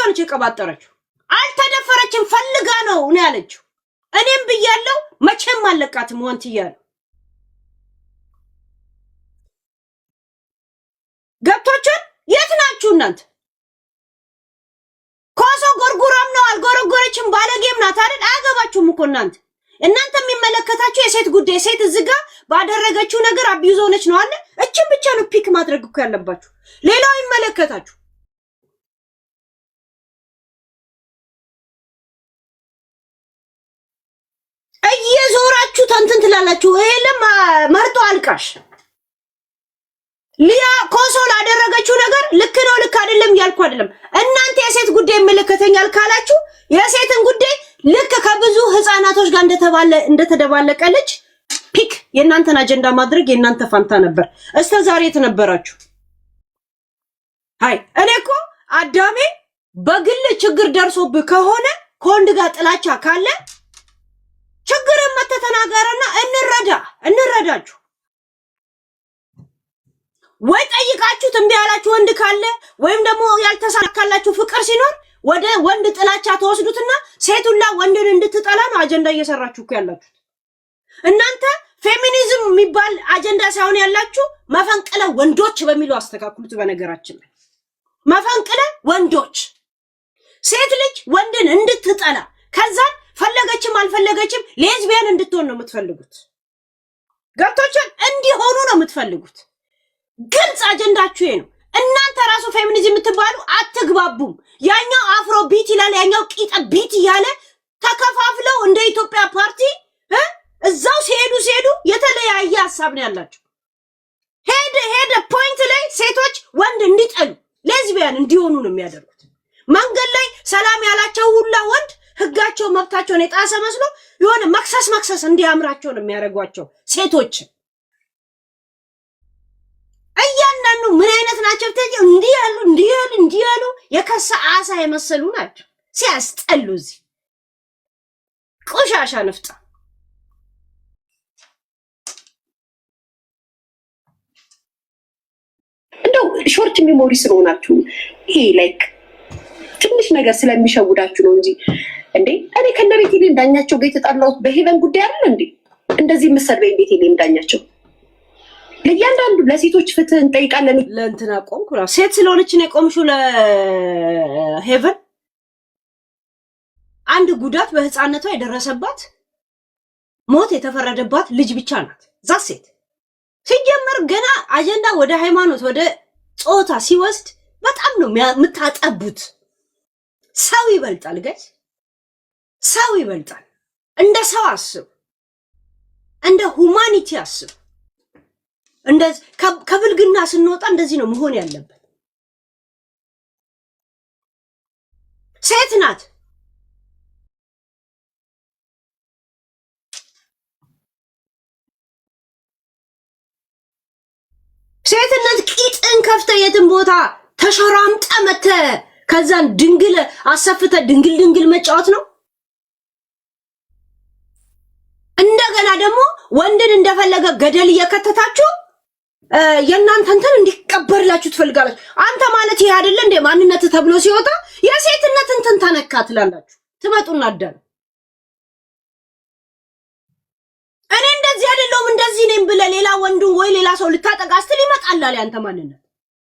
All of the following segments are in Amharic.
ነች የቀባጠረችው አልተደፈረችም ፈልጋ ነው ያለችው እኔም ብያለሁ መቼም አለቃትም ወንትያለ ገብቶችን የት ናችሁ እናንተ ኮሶ ጎርጉራም ነው አልጎረጎረችም ባለጌም ናት አይደል አያገባችሁም እኮ እናንተ የሚመለከታችሁ የሴት ጉዳይ ሴት እዝጋ ባደረገችው ነገር አቢዩዝ ሆነች ነው አለ እቺን ብቻ ነው ፒክ ማድረግ እኮ ያለባችሁ ሌላው ይመለከታችሁ እየዞራችሁ ተንተን ትላላችሁ ይሄለም መርጦ አልቃሽ ሊያ ኮሶ ላደረገችው ነገር ልክ ነው ልክ አይደለም ያልኩ አይደለም እናንተ የሴት ጉዳይ ይመለከተኛል ካላችሁ የሴትን ጉዳይ ልክ ከብዙ ህፃናቶች ጋር እንደተደባለቀ ልጅ ፒክ የእናንተን አጀንዳ ማድረግ የእናንተ ፋንታ ነበር እስከ ዛሬ ተነበራችሁ ሃይ እኔኮ አዳሜ በግል ችግር ደርሶብህ ከሆነ ከወንድ ጋር ጥላቻ ካለ ችግርን መተተናገርና እንረዳችሁ ወይ ጠይቃችሁ ትንቢ ያላችሁ ወንድ ካለ ወይም ደግሞ ያልተሳካላችሁ ፍቅር ሲኖር ወደ ወንድ ጥላቻ ተወስዱትና ሴቱላ ወንድን እንድትጠላ ነው አጀንዳ እየሰራችሁ ያላችሁት እናንተ ፌሚኒዝም የሚባል አጀንዳ ሳይሆን ያላችሁ መፈንቅለ ወንዶች በሚሉ አስተካክሉት በነገራችን ላይ መፈንቅለ ወንዶች ሴት ልጅ ወንድን እንድትጠላ ከዛ ፈለገችም አልፈለገችም ሌዝቢያን እንድትሆን ነው የምትፈልጉት ገብቶችን እንዲሆኑ ነው የምትፈልጉት ግልጽ አጀንዳችሁ ነው እናንተ ራሱ ፌሚኒዝም የምትባሉ አትግባቡም ያኛው አፍሮ ቢት ይላል ያኛው ቂጠ ቢት ይያለ ተከፋፍለው እንደ ኢትዮጵያ ፓርቲ እዛው ሲሄዱ የተለያየ ሐሳብ ነው ያላችሁ ሄደ ፖይንት ላይ ሴቶች ወንድ እንዲጠሉ ሌዝቢያን እንዲሆኑ ነው የሚያደርጉት መንገድ ላይ ሰላም ያላቸው ሁላ ወንድ ህጋቸው መብታቸውን የጣሰ መስሎ የሆነ መክሰስ እንዲያምራቸው ነው የሚያደርጓቸው ሴቶች እያንዳንዱ ምን አይነት ናቸው ተጀ እንዲያሉ የከሳ አሳ የመሰሉ ናቸው ሲያስጠሉ እዚህ ቆሻሻ ነፍጣ እንደው ሾርት ሜሞሪ ስለሆናችሁ ይሄ ላይክ ትንሽ ነገር ስለሚሸውዳችሁ ነው እንጂ እንዴ እኔ ከነቤቴሌም ዳኛቸው ጋር የተጣላሁት በሄቨን ጉዳይ አይደል እንዴ እንደዚህ መሰደበኝ ቤቴሌም ዳኛቸው ለእያንዳንዱ ለሴቶች ፍትህ እንጠይቃለን ለእንትና ቆምኩራ ሴት ስለሆነች ነው ቆምሹ ለሄቨን አንድ ጉዳት በህፃነቷ የደረሰባት ሞት የተፈረደባት ልጅ ብቻ ናት ዛሴት ሲጀመር ገና አጀንዳ ወደ ሃይማኖት ወደ ጾታ ሲወስድ በጣም ነው የምታጠቡት ሰው ይበልጣል ጋይስ ሰው ይበልጣል እንደ ሰው አስቡ እንደ ሁማኒቲ አስቡ እንደ ከብልግና ስንወጣ እንደዚህ ነው መሆን ያለበት ሴት ናት ሴትነት ቂጥን ከፍተ የትን ቦታ ተሸራምጣ መተ ከዛን ድንግል አሰፍተ ድንግል መጫወት ነው እንደገና ደግሞ ወንድን እንደፈለገ ገደል እየከተታችሁ የናንተንተን እንዲቀበርላችሁ ትፈልጋላችሁ አንተ ማለት ይሄ አይደለ እንደ ማንነት ተብሎ ሲወጣ የሴትነት እንትን ተነካ ትላላችሁ ትመጡና አዳን እኔ እንደዚህ አይደለም እንደዚህ ነኝ ብለ ሌላ ወንዱ ወይ ሌላ ሰው ልታጠጋ ስትል ይመጣላል ያንተ ማንነት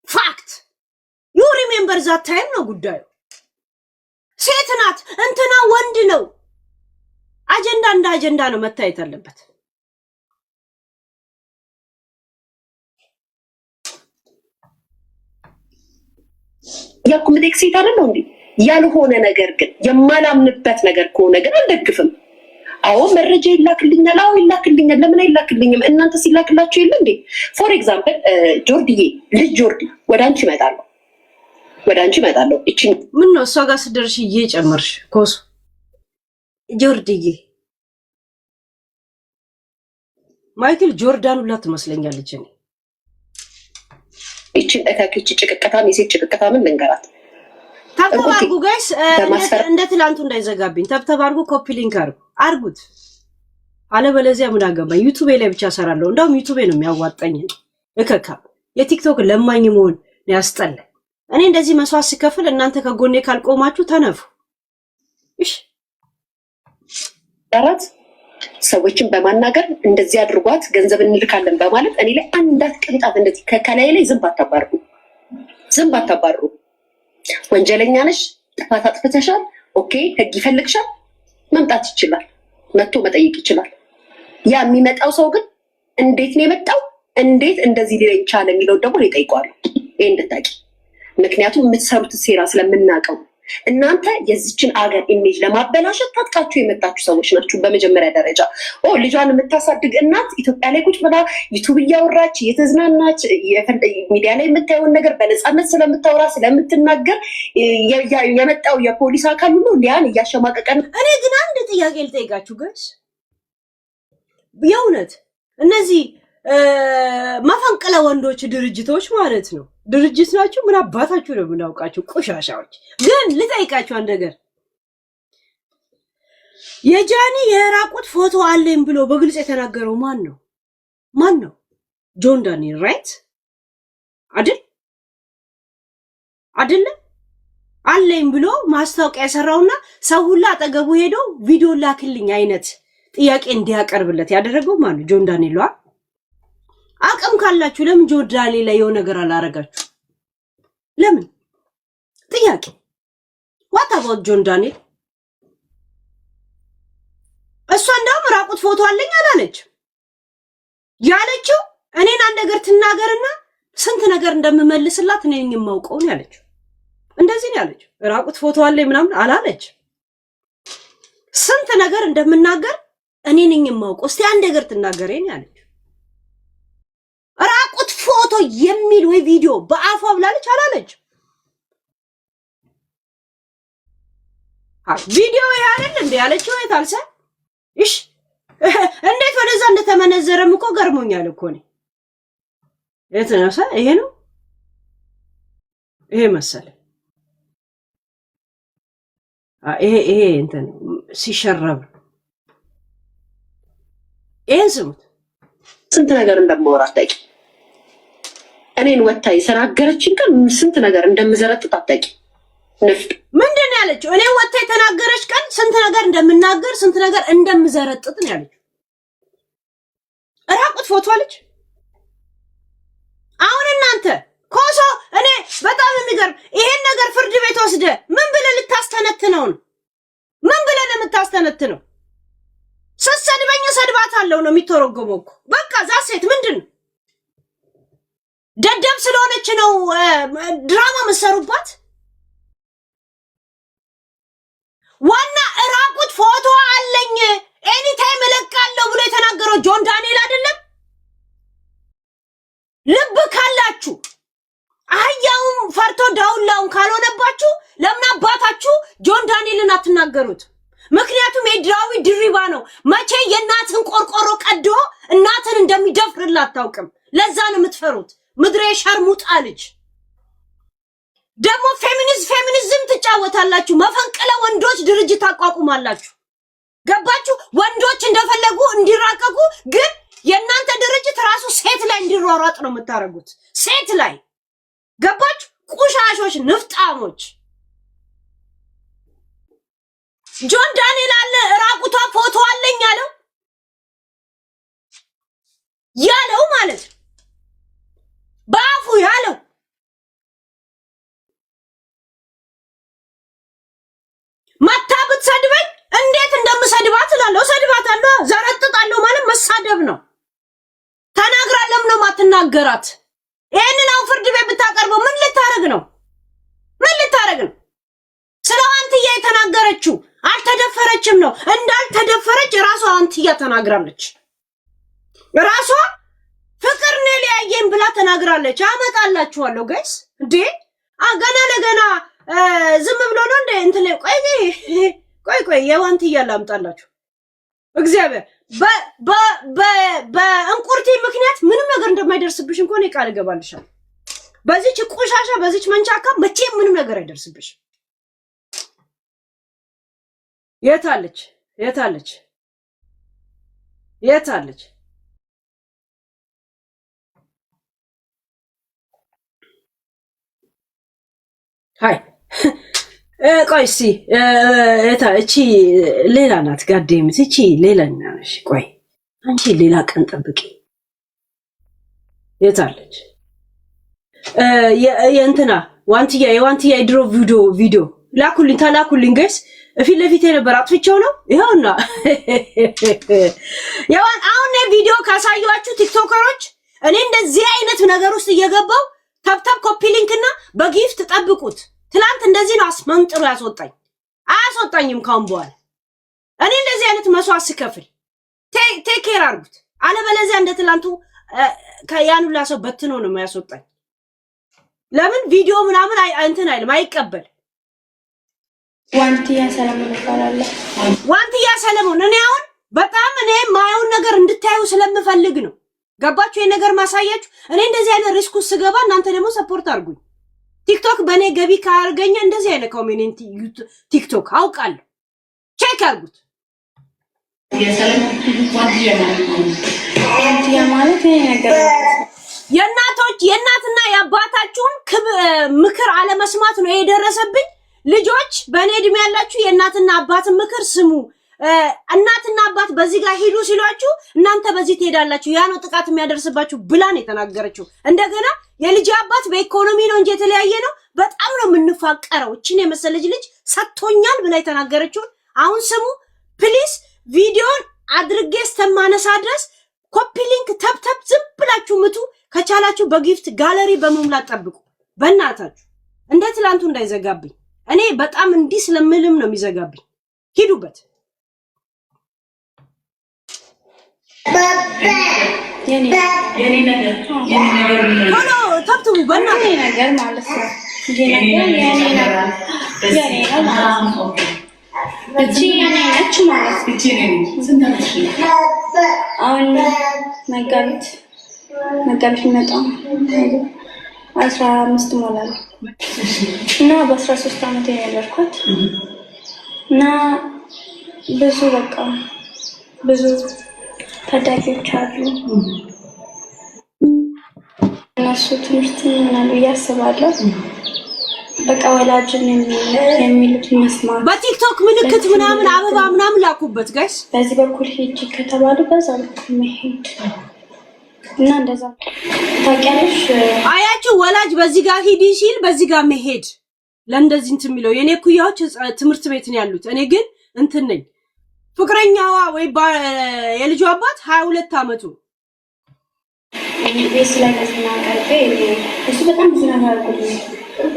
ፋክት ዩ ሪሜምበር ዛት ታይም ነው ጉዳዩ ሴት ናት እንትና ወንድ ነው አጀንዳ እንደ አጀንዳ ነው መታየት አለበት ያኩምዴክ ሴት አይደለም እንዴ ያልሆነ ነገር ግን የማላምንበት ነገር ከሆነ ግን አልደግፍም አዎ መረጃ ይላክልኛል አዎ ይላክልኛል ለምን አይላክልኝም እናንተ ሲላክላችሁ የለ እንዴ ፎር ኤግዛምፕል ጆርዲዬ ልጅ ጆርዲ ወዳንቺ እመጣለሁ እቺ ምን ነው እሷ ጋር ስደርሽ እየጨመርሽ ኮስ ጆርዲዬ ማይክል ጆርዳን ሁላ ትመስለኛለች እኔ እቺ ተካክቺ ጭቅቅታም የሴት ጭቅቅታምን ልንገራት ተብተባርጉ ጋይስ እንደ ትላንቱ እንዳይዘጋብኝ ተብተባርጉ ኮፒ ሊንክ አርጉት አለበለዚያ ምን አገባኝ ዩቲዩብ ላይ ብቻ ሰራለሁ እንደውም ዩቲዩብ ነው የሚያዋጣኝ እከካ የቲክቶክ ለማኝ መሆን ያስጠላል እኔ እንደዚህ መስዋዕት ሲከፍል እናንተ ከጎኔ ካልቆማችሁ ተነፉ። እሺ አራት ሰዎችን በማናገር እንደዚህ አድርጓት ገንዘብ እንልካለን በማለት እኔ ላይ አንዳት ቅንጣት እንደዚህ ከከላይ ላይ ዝም አታባሩ። ወንጀለኛ ነሽ፣ ጥፋት አጥፍተሻል፣ ኦኬ ህግ ይፈልግሻል፣ መምጣት ይችላል፣ መጥቶ መጠየቅ ይችላል። ያ የሚመጣው ሰው ግን እንዴት ነው የመጣው፣ እንዴት እንደዚህ ሊለኝ ቻለ የሚለው ደግሞ እኔ እጠይቀዋለሁ። ይሄ እንድታቂ፣ ምክንያቱም የምትሰሩት ሴራ ስለምናውቀው። እናንተ የዚችን አገር ኢሜጅ ለማበላሸት ታጥቃችሁ የመጣችሁ ሰዎች ናችሁ። በመጀመሪያ ደረጃ ልጇን የምታሳድግ እናት ኢትዮጵያ ላይ ቁጭ ብላ ዩቱብ እያወራች እየተዝናናች ሚዲያ ላይ የምታየውን ነገር በነፃነት ስለምታወራ ስለምትናገር የመጣው የፖሊስ አካል ሁሉ ሊያን እያሸማቀቀ ነው። እኔ ግን አንድ ጥያቄ ልጠይቃችሁ ጋይስ፣ የእውነት እነዚህ መፈንቅለ ወንዶች ድርጅቶች ማለት ነው ድርጅት ናቸው? ምን አባታችሁ ነው የምናውቃቸው ቆሻሻዎች። ግን ልጠይቃችሁ አንድ ነገር፣ የጃኒ የራቁት ፎቶ አለኝ ብሎ በግልጽ የተናገረው ማን ነው? ጆን ዳንኤል ራይት አይደለም? አለኝ ብሎ ማስታወቂያ የሰራውና ሰው ሁላ አጠገቡ ሄዶ ቪዲዮ ላክልኝ አይነት ጥያቄ እንዲያቀርብለት ያደረገው ማን ነው? ጆን ዳንኤል። አቅም ካላችሁ ለምን ጆን ዳንኤል ላይ የሆነ ነገር አላረጋችሁ? ለምን? ጥያቄ። ዋት አባውት ጆን ዳንኤል? እሷ እንደውም ራቁት ፎቶ አለኝ አላለች። ያለችው እኔን አንድ ነገር ትናገርና ስንት ነገር እንደምመልስላት እኔ ነኝ የማውቀው ነው ያለችው። እንደዚህ ነው ያለችው። ራቁት ፎቶ አለኝ ምናምን አላለች። ስንት ነገር እንደምናገር እኔ ነኝ የማውቀው። እስቲ አንድ ነገር ትናገረኝ ያለችው። ራቁት ፎቶ የሚል ወይ ቪዲዮ በአፏ ብላለች አላለች። ቪዲዮ ያለን እንደ ያለችው አይታልሰ እሺ፣ እንዴት ወደዛ እንደተመነዘረም እኮ ገርሞኛል እኮ ነው። የተነሳ ይሄ ነው ይሄ መሰለ ይሄ እንትን ሲሸረብ ይሄን ስሙት። ስንት ነገር እንደማወራ አታውቂ። እኔን ወታ የተናገረችን ቀን ስንት ነገር እንደምዘረጥጥ አታውቂ። ንፍጥ ምንድን ነው ያለችው? እኔ ወታ የተናገረች ቀን ስንት ነገር እንደምናገር ስንት ነገር እንደምዘረጥጥ ነው ያለችው። ራቁት ፎቶ አለች። አሁን እናንተ ኮሶ እኔ በጣም የሚገርም ይሄን ነገር ፍርድ ቤት ወስደ ምን ብለህ ልታስተነትነው ነው? ምን ብለህ ነው የምታስተነትነው? ስትሰድበኝ እሰድባታለሁ ነው የሚተረጎመው እኮ። በቃ ዛሴት ምንድን ነው ደደብ ስለሆነች ነው ድራማ መሰሩባት? ዋና ራቁት ፎቶ አለኝ ኤኒታይም እለቃለሁ ብሎ የተናገረው ጆን ዳንኤል አይደለም? ልብ ካላችሁ አህያውም ፈርቶ ዳውላውን ካልሆነባችሁ ለምን አባታችሁ ጆን ዳንኤልን አትናገሩት? ምክንያቱም የድራዊ ድሪባ ነው። መቼ የእናትን ቆርቆሮ ቀዶ እናትን እንደሚደፍርላት አታውቅም። ለዛ ነው የምትፈሩት። ምድሬ ሸርሙጣ ልጅ ደግሞ ፌሚኒዝም ትጫወታላችሁ። መፈንቅለ ወንዶች ድርጅት አቋቁማላችሁ። ገባችሁ? ወንዶች እንደፈለጉ እንዲራቀቁ፣ ግን የእናንተ ድርጅት ራሱ ሴት ላይ እንዲሯሯጥ ነው የምታደርጉት። ሴት ላይ ገባችሁ? ቁሻሾች፣ ንፍጣሞች። ጆን ዳንኤል አለ ራቁቷ ፎቶ አለኝ ያለው ማለት በአፉ ያለው መታ ብትሰድበኝ እንዴት እንደምሰድባት እላለሁ። ሰድባታለሁ፣ ዘረጥጣለሁ ማለት መሳደብ ነው። ተናግራለም ነው ማትናገራት። ይሄንን አሁን ፍርድ ቤት ብታቀርበው ምን ልታረግ ነው? ስለ አንትያ የተናገረችው አልተደፈረችም ነው። እንዳልተደፈረች ራሷ አንትያ ተናግራለች። ራሷ ፍቅር ነው ሊያየኝ ብላ ተናግራለች። አመጣላችኋለሁ ጋይስ። እንዴ ገና ለገና ዝም ብሎ ነው እንደ እንትን ቆይ የዋንትያ ላምጣላችሁ። እግዚአብሔር በእንቁርቴ ምክንያት ምንም ነገር እንደማይደርስብሽ እንኳን ቃል እገባልሻለሁ። በዚች ቆሻሻ በዚች መንቻካ መቼም ምንም ነገር አይደርስብሽ። የታለች ሃይ ቆይ እስኪ እቺ ሌላ ናት ጋዴምት እቺ ሌላኛ ነሽ ቆይ አንቺ ሌላ ቀን ጠብቂ የታለች የእንትና የዋንትያ የድሮ ቪዲዮ ላኩልኝ ታላኩልኝ ጋይስ ፊት ለፊት የነበር አጥፍቼው ነው ይኸውና አሁን ቪዲዮ ካሳየኋችሁ ቲክቶከሮች እኔ እንደዚህ አይነት ነገር ውስጥ እየገባው ታፕታፕ ኮፒ ሊንክ እና በጊፍት ጠብቁት ትላንት እንደዚህ ነው አስመንጥሮ አያስወጣኝም ካሁን በኋላ እኔ እንደዚህ አይነት መስዋዕት ስከፍል ቴክ ኬር አድርጉት አለበለዚያ እንደ ትላንቱ ከያኑላ ሰው በትኖ ነው የሚያስወጣኝ ለምን ቪዲዮ ምናምን እንትን አይልም አይቀበል ዋንትያ ሰለሞን ይባላል ዋንትያ ሰለሞን እኔ አሁን በጣም እኔ ማየውን ነገር እንድታዩ ስለምፈልግ ነው ገባችሁ የነገር ማሳያችሁ እኔ እንደዚህ አይነት ሪስክ ውስጥ ስገባ እናንተ ደግሞ ሰፖርት አድርጉኝ ቲክቶክ በእኔ ገቢ ካርገኛ እንደዚህ አይነት ኮሚኒቲ ቲክቶክ አውቃለሁ ቼክ አድርጉት ዋንትያ ማለት ይሄ ነገር የእናትና የአባታችሁን ምክር አለመስማት ነው የደረሰብኝ ልጆች በእኔ እድሜ ያላችሁ የእናትና አባትን ምክር ስሙ እናትና አባት በዚህ ጋር ሄዱ ሲሏችሁ እናንተ በዚህ ትሄዳላችሁ ያ ነው ጥቃት የሚያደርስባችሁ ብላን የተናገረችው እንደገና የልጅ አባት በኢኮኖሚ ነው እንጂ የተለያየ ነው በጣም ነው የምንፋቀረው እቺን የመሰለች ልጅ ሰጥቶኛል ብላ የተናገረችው አሁን ስሙ ፕሊስ ቪዲዮን አድርጌስተማነሳ ድረስ ኮፒ ሊንክ ተብተብ ዝም ብላችሁ ምቱ ከቻላችሁ በጊፍት ጋለሪ በመሙላት ጠብቁ በእናታችሁ እንደ ትላንቱ እንዳይዘጋብኝ እኔ በጣም እንዲህ ስለምልም ነው የሚዘጋብኝ ሂዱበት የኔ ነገር ሆኖ ተብትቡ በእናቴ ነገር ማለት ነው የኔ ነገር ማለት ነው እቺ የኔ ነች ማለት አሁን መጋቢት መጣ 15 ሞላል እና በ13 ዓመት ያለርኩት እና ብዙ ታዳጊዎች አሉ እነሱ ትምህርት ምናምን ያስባለሁ በቃ ወላጅን የሚሉት መስማት በቲክቶክ ምልክት ምናምን አበባ ምናምን ላኩበት ጋይስ በዚህ በኩል ሄጅ ከተባሉ በዛ በኩል መሄድ እና እንደዛ ታውቂያለሽ አያችሁ ወላጅ በዚህ ጋር ሂዲ ሲል በዚህ ጋር መሄድ ለእንደዚህ እንትን የሚለው የኔ ኩያዎች ትምህርት ቤት ነው ያሉት እኔ ግን እንትን ነኝ ፍቅረኛዋ ወይ የልጁ አባት 22 አመቱ ቤስ ላይ ከስና ቀርቤ እሱ በጣም ብዙ ነገር አድርጎልኝ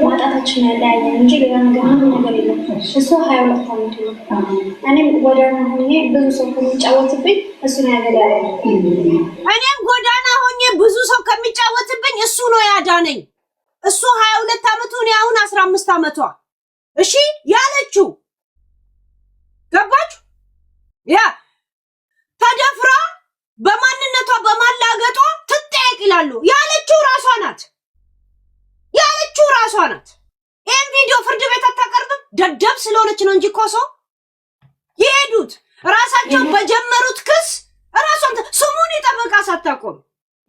ማጣታችን ያለያየ እንጂ ሌላ ነገር የለም እሱ 22 አመቱ ነው እኔም ጎዳና ሆኜ ብዙ ሰው ከሚጫወትብኝ እሱ ነው ያገዳለኝ እኔም ጎዳና ሆኜ ብዙ ሰው ከሚጫወትብኝ እሱ ነው ያዳነኝ እሱ 22 አመቱ ነው አሁን 15 አመቷ እሺ ያለችው ገባችሁ ያ ተደፍራ በማንነቷ በማላገጧ ትጠየቅ ይላሉ ያለችው ራሷ ናት ይሄን ቪዲዮ ፍርድ ቤት አታቀርብም ደደብ ስለሆነች ነው እንጂ ኮሶ ይሄዱት ራሳቸው በጀመሩት ክስ ራሷን ስሙን ይጠበቃ ሳታቆም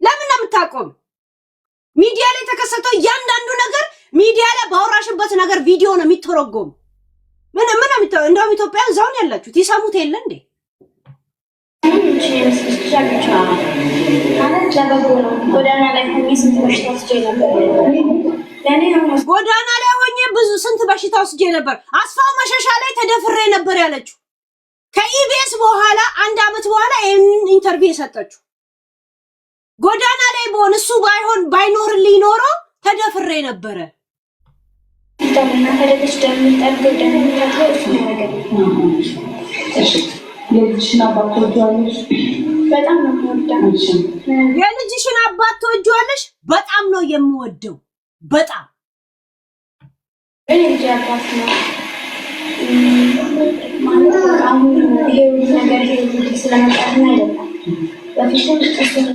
ለምን ነው የምታቆም ሚዲያ ላይ ተከሰተው እያንዳንዱ ነገር ሚዲያ ላይ ባወራሽበት ነገር ቪዲዮ ነው የሚተረጎም ምን እንደውም ኢትዮጵያ ዛውን ያላችሁት ይሰሙት የለ እንዴ ጎዳና ላይ ሆኜ ብዙ ስንት በሽታ ወስጄ ነበር አስፋው መሸሻ ላይ ተደፍሬ ነበር ያለችው ከኢቢኤስ በኋላ 1 አመት በኋላ ይሄን ኢንተርቪው የሰጠችው ጎዳና ላይ በሆነ እሱ ባይኖርልኝ ኖሮ ተደፍሬ ነበር ደምና ከደረች ደምጠርገው ደምታጥለው እሱ ነገር የልጅሽን አባት ትወጂዋለሽ በጣም ነው የምወደው የልጅሽን አባት ትወጂዋለሽ በጣም ነው የምወደው በጣም የልጅ አባት ነው ማለት አሁን ይሄ ነገር ስለመጣልኝ አይደለም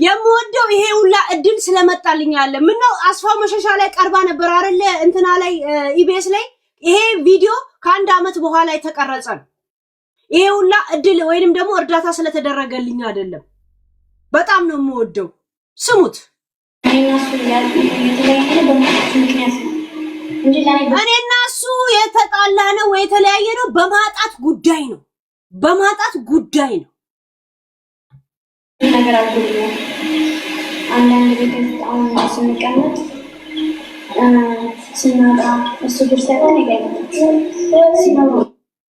የምወደው ይሄ ሁላ እድል ስለመጣልኝ አለ ምን ነው አስፋው መሸሻ ላይ ቀርባ ነበር አይደለ እንትና ላይ ኢቢኤስ ላይ ይሄ ቪዲዮ ከ1 አመት በኋላ የተቀረጸ ነው ይሄ ሁላ እድል ወይንም ደግሞ እርዳታ ስለተደረገልኝ አይደለም በጣም ነው የምወደው ስሙት እኔና እሱ ያለው የተለያየ በማለት ምክንያት ነው እንጂ ለኔ እኔና እሱ የተጣላ ነው ወይ የተለያየ ነው በማጣት ጉዳይ ነው። በማጣት ጉዳይ ነው ነገር አልኩኝ። አንዳንድ ቤት አሁን ስንቀመጥ ስናጣ እሱ ብር ሳይሆን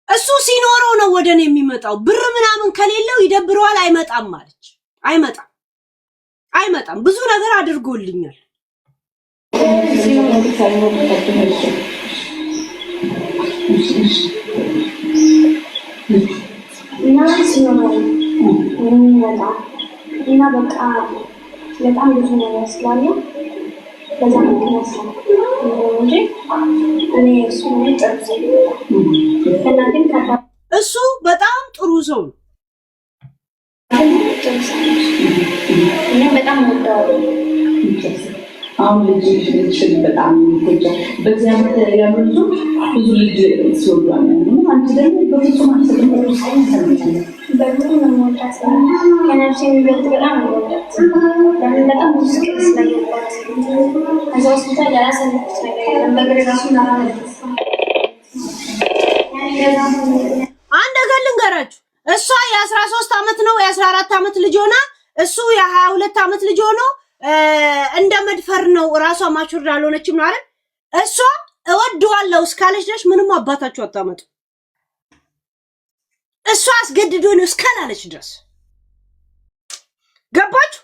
እሱ ሲኖረው ነው ወደኔ የሚመጣው። ብር ምናምን ከሌለው ይደብረዋል። አይመጣም ማለች። አይመጣም። ብዙ ነገር አድርጎልኛል። እና ሲኖረው እና በቃ በጣም ብዙ ነገር ስላለ በዛ ምክንያት እንጂ እኔ እሱ በጣም ጥሩ ሰው ነው። እኔ በጣም ወዳለሁ። አሁን ልጅ በጣም ይጎዳል። በዚህ ዓመት ያሉት ብዙ ልጅ ሲወዷል ነው። አንቺ ደግሞ በፍጹም አልተደረገ በጣም ነው የምወዳት። ከነፍሴ የሚበልጥ በጣም ነው የምወዳት። ለምን በጣም ብዙ ስቅል ስለገባት እዛ ሆስፒታል ያላሳለፍኩት ነገር የለም። በእግሬ ራሱ አንድ ነገር ልንገራችሁ። እሷ የ13 ዓመት ነው የ14 ዓመት ልጅ ሆና እሱ የ22 ዓመት ልጅ ሆኖ እንደ መድፈር ነው። ራሷ ማቹር አልሆነችም ነው አይደል? እሷ እወደዋለሁ እስካለች ድረስ ምንም አባታችሁ አታመጡ። እሷ አስገድዶ ነው እስካላለች ድረስ ገባችሁ?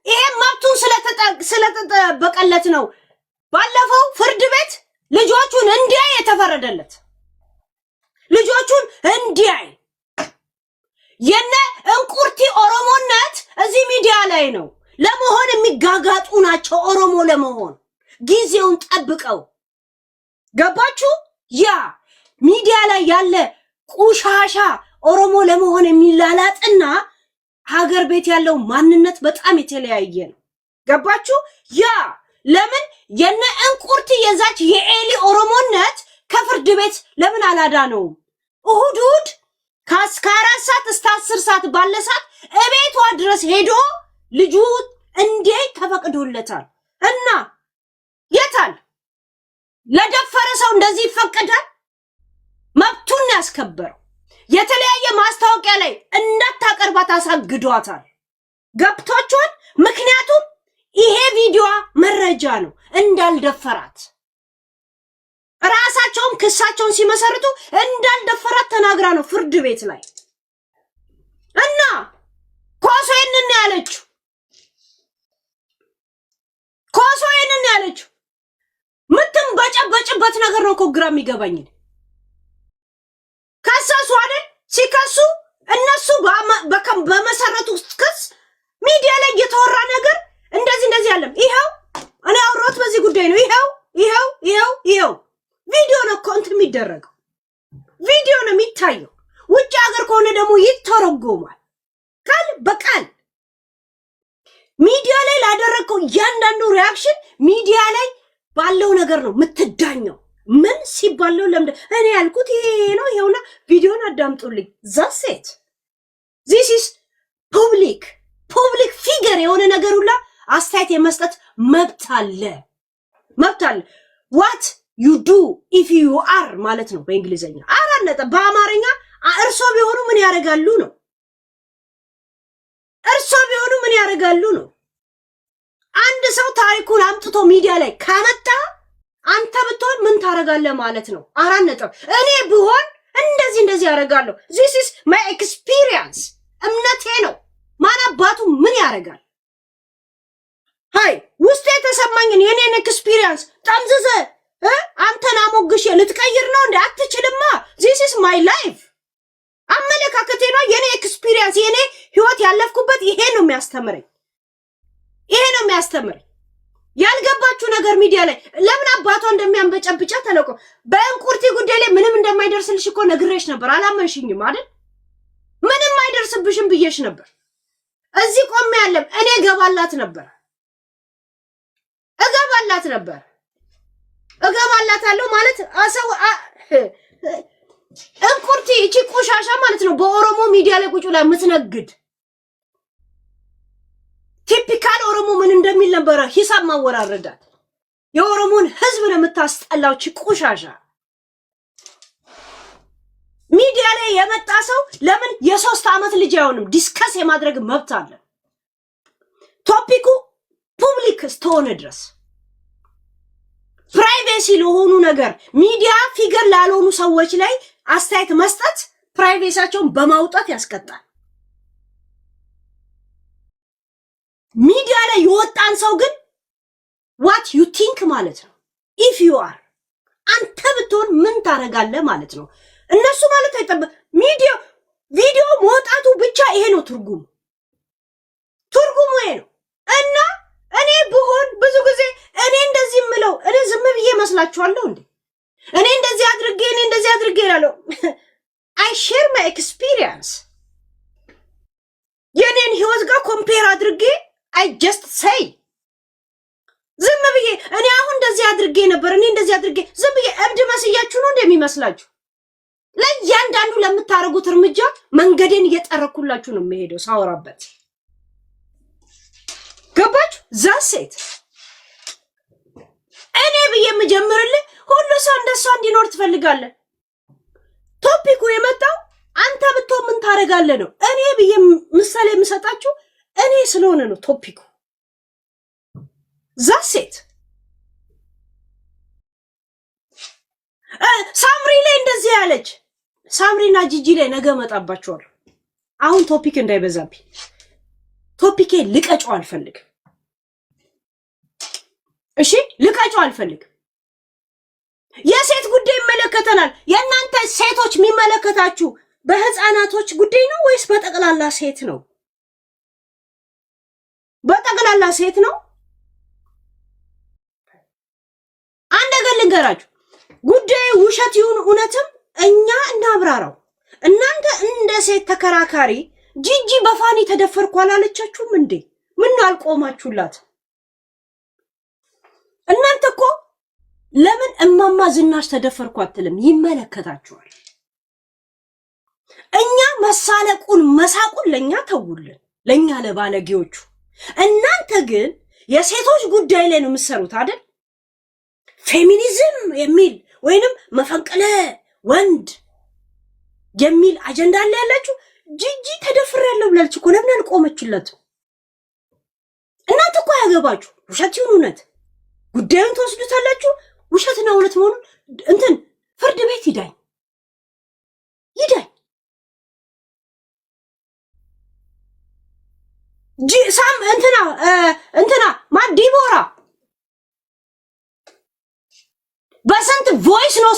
ይሄ መብቱን ስለተጠበቀለት ነው። ባለፈው ፍርድ ቤት ልጆቹን እንዲያይ የተፈረደለት ልጆቹን እንዲያይ የነ እንቁርቲ ኦሮሞነት እዚህ ሚዲያ ላይ ነው ለመሆን የሚጋጋጡ ናቸው። ኦሮሞ ለመሆን ጊዜውን ጠብቀው ገባችሁ? ያ ሚዲያ ላይ ያለ ቁሻሻ ኦሮሞ ለመሆን የሚላላጥና ሀገር ቤት ያለው ማንነት በጣም የተለያየ ነው። ገባችሁ? ያ ለምን የነ እንቁርቲ የዛች የኤሊ ኦሮሞነት ከፍርድ ቤት ለምን አላዳነውም? እሁድ ከ4 ሰዓት እስከ 10 ሰዓት ባለ ሰዓት እቤቷ ድረስ ሄዶ ልጁ እንዲያይ ተፈቅዶለታል። እና የታል ለደፈረ ሰው እንደዚህ ይፈቀዳል? መብቱን ያስከበረው የተለያየ ማስታወቂያ ላይ እንዳታቀርባት አሳግዷታል። ገብቷችኋል? ምክንያቱም ይሄ ቪዲዮ መረጃ ነው እንዳልደፈራት። ራሳቸውም ክሳቸውን ሲመሰርቱ እንዳልደፈራት ተናግራ ነው ፍርድ ቤት ላይ። እና ኮሶ ይሄንን ያለችው ምትም በጨበጭበት ነገር ነው እኮ ግራ የሚገባኝ። ከሰሱ አይደል? ሲከሱ እነሱ በመሰረቱ ክስ ሚዲያ ላይ የተወራ ነገር እንደዚህ ያለም ይሄው እኔ አውሮት በዚህ ጉዳይ ነው። ይሄው ቪዲዮ ነው ኮንት የሚደረገው ቪዲዮ ነው የሚታየው። ውጭ ሀገር ከሆነ ደግሞ ይተረጎማል ቃል በቃል። ሚዲያ ላይ ላደረገው እያንዳንዱ ሪአክሽን ሚዲያ ላይ ባለው ነገር ነው የምትዳኘው። ምን ሲባለው ለምን እኔ ያልኩት ይሄ ነው። ይሄውና ቪዲዮን አዳምጡልኝ። ዛሴት this is public ፊገር የሆነ ነገር ሁላ አስተያየት የመስጠት መብት አለ። what you do if you are ማለት ነው በእንግሊዘኛ። አራነጠ በአማርኛ እርሶ ቢሆኑ ምን ያደርጋሉ ነው። አንድ ሰው ታሪኩን አምጥቶ ሚዲያ ላይ ካመጣ አንተ ብትሆን ምን ታረጋለህ ማለት ነው። አራነጠ እኔ ብሆን እንደዚህ ያደርጋለሁ። this is my experience እምነቴ ነው። ማን አባቱ ምን ያደርጋል? ሃይ ውስጥ የተሰማኝን የኔን ኤክስፒሪየንስ ጠምዝዘ አንተን አሞግሽ ልትቀይር ነው እንዴ? አትችልማ። this is my life አመለካከቴ ነው። የኔ ኤክስፒሪየንስ የኔ ህይወት ያለፍኩበት ይሄ ነው የሚያስተምረኝ። ያልገባችሁ ነገር ሚዲያ ላይ ለምን አባቷ እንደሚያንበጨብጫ ተለቆ በእንቁርቲ ጉዳይ ላይ ምንም እንደማይደርስልሽ እኮ ነግሬሽ ነበር። አላመንሽኝም አይደል? ምንም አይደርስብሽም ብዬሽ ነበር። እዚህ ቆሜ ያለም እኔ እገባላታለሁ ማለት አሰው እንቁርቲ እቺ ቆሻሻ ማለት ነው። በኦሮሞ ሚዲያ ላይ ቁጭ ላይ የምትነግድ ቲፒካል ኦሮሞ ምን እንደሚል ነበር ሂሳብ ማወራረዳት። የኦሮሞን ህዝብ ነው የምታስጠላው ቆሻሻ። ሚዲያ ላይ የመጣ ሰው ለምን የ3 ዓመት ልጅ አይሆንም? ዲስከስ የማድረግ መብት አለ። ቶፒኩ ፑብሊክ እስከሆነ ድረስ ፕራይቬሲ ለሆኑ ነገር ሚዲያ ፊገር ላልሆኑ ሰዎች ላይ አስተያየት መስጠት ፕራይቬሲያቸውን በማውጣት ያስቀጣል። ሚዲያ ላይ የወጣን ሰው ግን what you think ማለት ነው። if you are አንተ ብትሆን ምን ታረጋለህ ማለት ነው። እነሱ ማለት አይጠበቅ ቪዲዮ መውጣቱ ብቻ ይሄ ነው ትርጉሙ ይሄ ነው። እና እኔ ብሆን ብዙ ጊዜ እኔ እንደዚህ ምለው እኔ ዝም ብዬ መስላችኋለሁ እንዴ? እኔ እንደዚህ አድርጌ እላለሁ። I share my experience የኔን ህይወት ጋር ኮምፔር አድርጌ I just say ዝም ብዬ እኔ አሁን እንደዚህ አድርጌ ነበር እኔ እንደዚህ አድርጌ ዝም ብዬ እብድ መስያችሁ ነው እንደሚመስላችሁ? ለእያንዳንዱ ለምታረጉት እርምጃ መንገዴን እየጠረኩላችሁ ነው የምሄደው ሳወራበት። ገባችሁ? ዛሴት እኔ ብዬ የምጀምርልህ ሁሉ ሰው እንደሷ እንዲኖር ትፈልጋለህ። ቶፒኩ የመጣው አንተ ብትሆን ምን ታረጋለህ ነው። እኔ ብዬ ምሳሌ የምሰጣችሁ እኔ ስለሆነ ነው ቶፒኩ። ዛሴት ሳምሪ ላይ እንደዚህ ያለች ሳምሪና ጂጂ ላይ ነገ መጣባቸዋለሁ። አሁን ቶፒክ እንዳይበዛብኝ ቶፒኬ ልቀጫው አልፈልግም። እሺ ልቀጫው አልፈልግም። የሴት ጉዳይ ይመለከተናል። የእናንተ ሴቶች የሚመለከታችሁ በህፃናቶች ጉዳይ ነው ወይስ በጠቅላላ ሴት ነው? በጠቅላላ ሴት ነው። አንድ ነገር ልንገራችሁ፣ ጉዳዩ ውሸት ይሁን እውነትም እኛ እናብራራው። እናንተ እንደ ሴት ተከራካሪ ጂጂ በፋኒ ተደፈርኩ አላለቻችሁም እንዴ? ምን አልቆማችሁላት? እናንተ እኮ ለምን እማማ ዝናሽ ተደፈርኩ አትልም? ይመለከታችኋል። እኛ መሳለቁን መሳቁን ለኛ ተውልን፣ ለኛ ለባለጌዎቹ። እናንተ ግን የሴቶች ጉዳይ ላይ ነው የምትሰሩት አይደል? ፌሚኒዝም የሚል ወይንም መፈንቅለ ወንድ የሚል አጀንዳ አለ ያላችሁ። ጂጂ ተደፍሬያለሁ ብላለች እኮ ለምን አልቆመችለትም? እናንተ እኮ ያገባችሁ ውሸት ይሁን እውነት ጉዳዩን ተወስዱታላችሁ። ውሸትና እውነት መሆኑን እንትን ፍርድ ቤት ይዳኝ። ሳም እንትና ዲቦራ በስንት ቮይስ ነው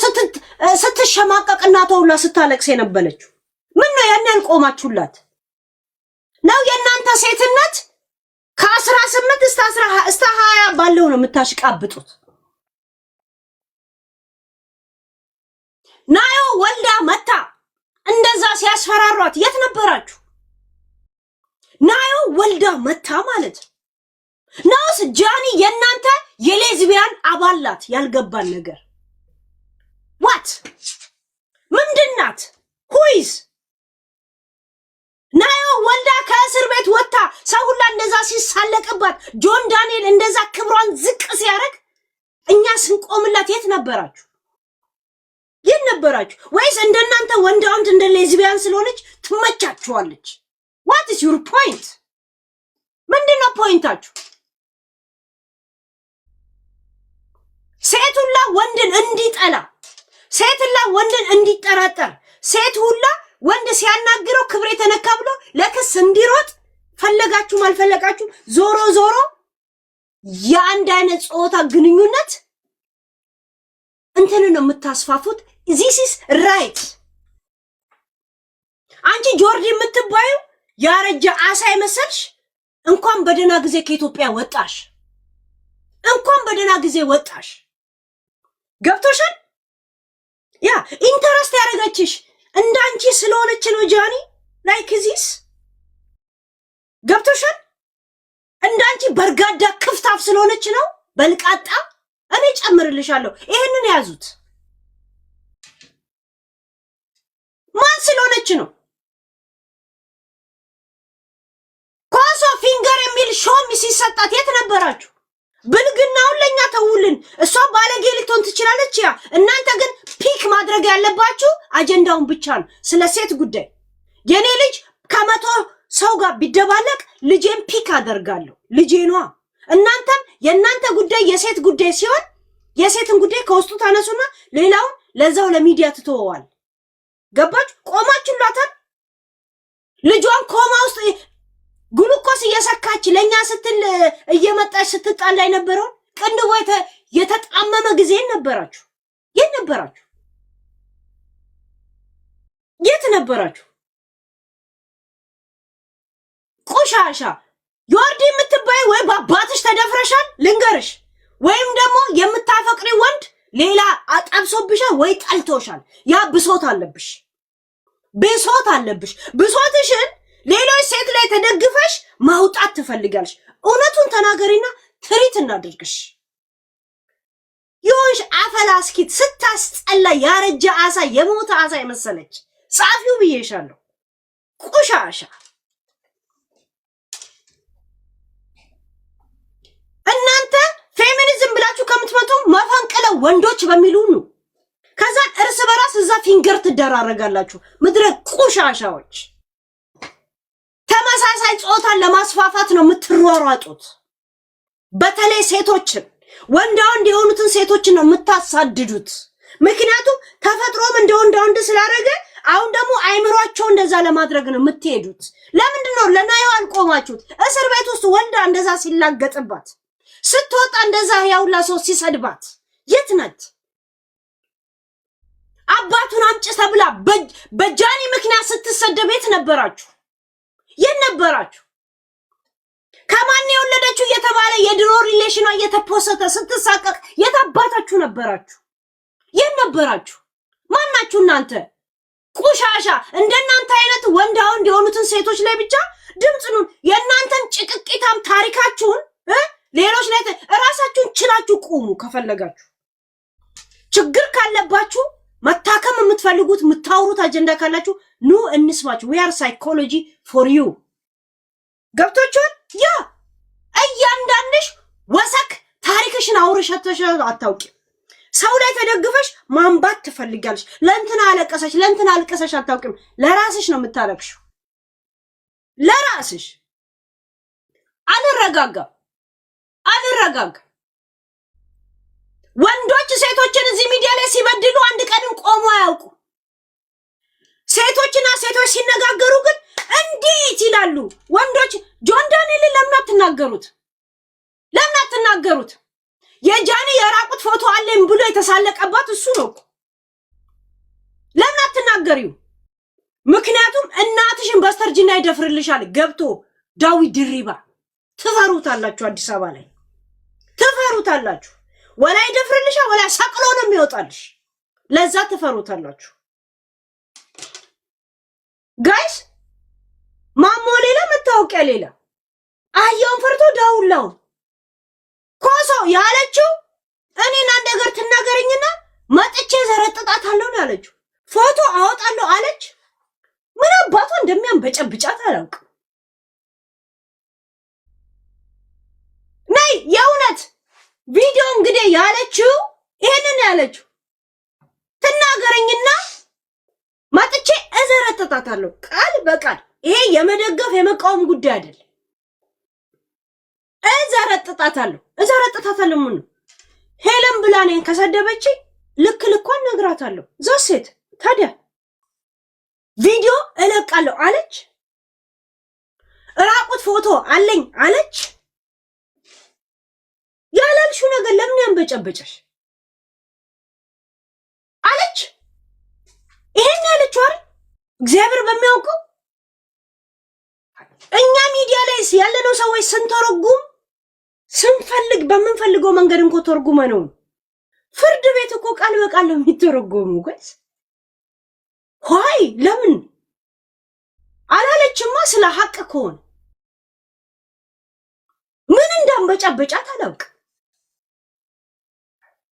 ስትሸማቀቅ እናቷ ሁላ ስታለቅስ የነበረችው? ምን ነው ያን ያልቆማችሁላት ነው? የእናንተ ሴትነት ከ18 እስከ 20 ባለው ነው የምታሽቃብጡት። ናዮ ወልዳ መታ እንደዛ ሲያስፈራሯት የት ነበራችሁ? ናዮ ወልዳ መታ ማለት ነውስ ጃኒ የእናንተ የሌዝቢያን አባላት? ያልገባን ነገር ዋት ምንድናት? ሁይዝ ናዮ ወልዳ ከእስር ቤት ወጣ ሰው ሁላ እንደዛ ሲሳለቅባት ጆን ዳንኤል እንደዛ ክብሯን ዝቅ ሲያደርግ እኛ ስንቆምላት የት ነበራችሁ? የት ነበራችሁ? ወይስ እንደናንተ ወንድ እንደ ሌዝቢያን ስለሆነች ትመቻችኋለች? what is your point? ምንድነው ፖይንታችሁ? ሴት ሁላ ወንድን እንዲጠላ፣ ሴት ሁላ ወንድን እንዲጠራጠር፣ ሴት ሁላ ወንድ ሲያናግረው ክብሬ ተነካ ብሎ ለክስ እንዲሮጥ ፈለጋችሁም አልፈለጋችሁም ዞሮ ዞሮ የአንድ አይነት ጾታ ግንኙነት እንትን ነው የምታስፋፉት። this is right። አንቺ ጆርዲ የምትባዩ ያረጀ አሳ የመሰልሽ እንኳን በደና ጊዜ ከኢትዮጵያ ወጣሽ፣ እንኳን በደና ጊዜ ወጣሽ። ገብቶሻል? ያ ኢንተረስት ያደረገችሽ እንዳንቺ ስለሆነች ነው ጃኒ ላይክ ዚስ። ገብቶሻል? እንዳንቺ በርጋዳ ክፍታፍ ስለሆነች ነው በልቃጣ። እኔ ጨምርልሻለሁ። ይሄንን ያዙት። ማን ስለሆነች ነው? ኮሶ ፊንገር የሚል ሾም ሲሰጣት የት ነበራችሁ? ብልግናውን ለኛ ተውልን። እሷ ባለጌ ልትሆን ትችላለች። ያ እናንተ ግን ፒክ ማድረግ ያለባችሁ አጀንዳውን ብቻ ነው፣ ስለ ሴት ጉዳይ። የኔ ልጅ ከመቶ ሰው ጋር ቢደባለቅ ልጄን ፒክ አደርጋለሁ፣ ልጄ ነዋ። እናንተም የእናንተ ጉዳይ የሴት ጉዳይ ሲሆን የሴትን ጉዳይ ከውስጡ ታነሱና ሌላውን ለዛው ለሚዲያ ትተወዋል። ገባችሁ? ቆማችሁላታል። ልጇን ኮማ ውስጥ ግሉኮስ እየሰካች ለኛ ስትል እየመጣች ስትጣላ የነበረውን ቅንድቦ የተጣመመ ጊዜ ነበራችሁ። የት ነበራችሁ? የት ነበራችሁ? ቆሻሻ ዮርዲ የምትባይ ወይ በአባትሽ ተደፍረሻል ልንገርሽ፣ ወይም ደግሞ የምታፈቅሪ ወንድ ሌላ አጣብሶብሻል ወይ ጠልቶሻል። ያ ብሶት አለብሽ፣ ብሶት አለብሽ። ብሶትሽን ሌሎች ሴት ላይ ተደግፈሽ ማውጣት ትፈልጋለሽ። እውነቱን ተናገሪና ትሪት እናድርግሽ። ይሁንሽ አፈላስኪት ስታስጠላ ያረጀ አሳ የሞተ አሳ የመሰለች ጻፊው ብዬሻለሁ። ቆሻሻ እናንተ ፌሚኒዝም ብላችሁ ከምትመጡ መፈንቅለ ወንዶች በሚሉ ነው። ከዛ እርስ በራስ እዛ ፊንገር ትደራረጋላችሁ። ምድረ ቆሻሻዎች ተመሳሳይ ጾታን ለማስፋፋት ነው የምትሯሯጡት። በተለይ ሴቶችን ወንዳ ወንድ የሆኑትን ሴቶችን ነው የምታሳድዱት። ምክንያቱም ተፈጥሮም እንደ ወንዳ ወንድ ስላደረገ አሁን ደግሞ አይምሯቸው እንደዛ ለማድረግ ነው የምትሄዱት። ለምንድን ነው ለናየው አልቆማችሁት? እስር ቤት ውስጥ ወንዳ እንደዛ ሲላገጥባት ስትወጣ እንደዛ ያውላ ሰው ሲሰድባት የት ናት? አባቱን አምጪ ተብላ በጃኒ ምክንያት ስትሰደብ የት ነበራችሁ? የት ነበራችሁ? ከማን የወለደችው እየተባለ የድሮ ሪሌሽኗ እየተፖሰተ ስትሳቀቅ የት አባታችሁ ነበራችሁ? የት ነበራችሁ? ማናችሁ እናንተ? ቆሻሻ እንደናንተ አይነት ወንዳ ወንድ የሆኑትን ሴቶች ላይ ብቻ ድምጽኑን የእናንተን ጭቅቂታም ታሪካችሁን ሌሎች ላይ ራሳችሁን ችላችሁ ቁሙ። ከፈለጋችሁ ችግር ካለባችሁ መታከም የምትፈልጉት የምታወሩት አጀንዳ ካላችሁ ኑ እንስማችሁ። we are psychology for you ገብቶቻል። ያ እያንዳንድሽ ወሰክ ታሪክሽን አውርሸተሽ አታውቂ። ሰው ላይ ተደግፈሽ ማንባት ትፈልጋለሽ። ለእንትና አለቀሰሽ ለእንትና አልቀሰሽ አታውቂም። ለራስሽ ነው የምታረክሽው። ለራስሽ አልረጋጋ ወንዶች ሴቶችን እዚህ ሚዲያ ላይ ሲበድሉ አንድ ቀንም ቆሞ አያውቁ። ሴቶችና ሴቶች ሲነጋገሩ ግን እንዴት ይላሉ። ወንዶች ጆን ዳንኤልን ለምን አትናገሩት? የጃኒ የራቁት ፎቶ አለኝ ብሎ የተሳለቀባት እሱ ነው። ለምን አትናገሪው? ምክንያቱም እናትሽን በስተርጅና ይደፍርልሻል ገብቶ ዳዊት ድሪባ። ትፈሩታላችሁ። አዲስ አበባ ላይ ትፈሩታላችሁ። ወላ ይደፍርልሻል ወላ ሰቅሎ ነው የሚወጣልሽ። ለዛ ትፈሩታላችሁ። ጋይስ ማሞ ሌላ መታወቂያ ሌላ አህያውን ፈርቶ ዳውላው ኮሶ ያለችው እኔና እንደገር ትናገረኝና መጥቼ ዘረጥጣታለሁ ነው ያለችው። ፎቶ አወጣለሁ አለች። ምን አባቷ እንደሚያንበጨብጫት አላውቅም። ነይ የእውነት ቪዲዮ እንግዲህ ያለችው ይሄንን ያለችው ትናገረኝና መጥቼ እዘረጥጣታለሁ ቃል በቃል። ይሄ የመደገፍ የመቃወም ጉዳይ አይደለም። እዘረጥጣታለሁ ምን ሄለን ብላ እኔን ከሰደበች ልክ ልኳን ነግራታለሁ። ዛሴት ታዲያ ቪዲዮ እለቃለሁ አለች። ራቁት ፎቶ አለኝ አለች። ያላልሽው ነገር ለምን ያንበጨበጨሽ አለች። ይሄን ያለችው አይደል እግዚአብሔር በሚያውቀው። እኛ ሚዲያ ላይ ያለነው ሰዎች ስንተረጉም ስንፈልግ በምንፈልገው መንገድ እንኳን ተርጉመ ነው። ፍርድ ቤት እኮ ቃል በቃል ነው የሚተረጎሙ። ጋይስ ሆይ ለምን አላለችማ? ስለ ሐቅ ከሆነ ምን እንዳንበጫበጫት አላውቅም።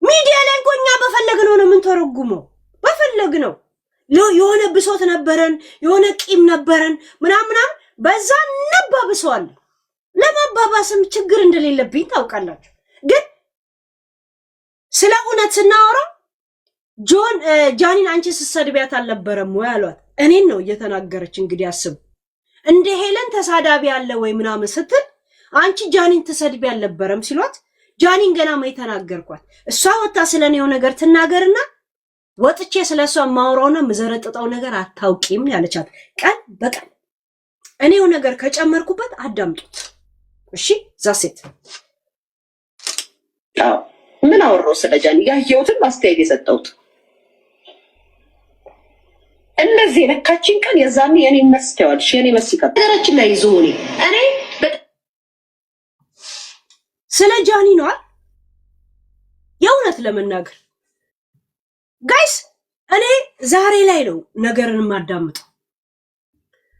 ሚዲያ ላይ እኮ እኛ በፈለግነው ነው የምንተረጉመው። በፈለግነው የሆነ ብሶት ነበረን የሆነ ቂም ነበረን ምናምን በዛ እናባብሰዋለን። ለማባባስም ችግር እንደሌለብኝ ታውቃላችሁ። ግን ስለ እውነት ስናወራ ጃኒን አንቺ ስትሰድቢያት አልነበረም ወይ አሏት። እኔን ነው እየተናገረች እንግዲህ አስቡ። እንደ ሄለን ተሳዳቢ አለ ወይ ምናምን ስትል አንቺ ጃኒን ትሰድቢ አልነበረም ሲሏት ጃኒን ገና ማይ ተናገርኳት። እሷ ወጣ ስለኔው ነገር ትናገርና ወጥቼ ስለሷ ማውራውና መዘረጥጣው ነገር አታውቂም ያለቻት ቀን በቀን እኔው ነገር ከጨመርኩበት አዳምጡት እሺ። ዛሴት ምን አወራው ስለ ጃኒ ያየሁትን አስተያየት የሰጠሁት እንደዚህ ለካችን ቀን የዛኔ የኔ መስታወልሽ የኔ መስይቀር ነገራችን ላይ ይዞ እኔ ስለ ጃኒ ነው የእውነት ለመናገር ጋይስ እኔ ዛሬ ላይ ነው ነገርን ማዳምጠው።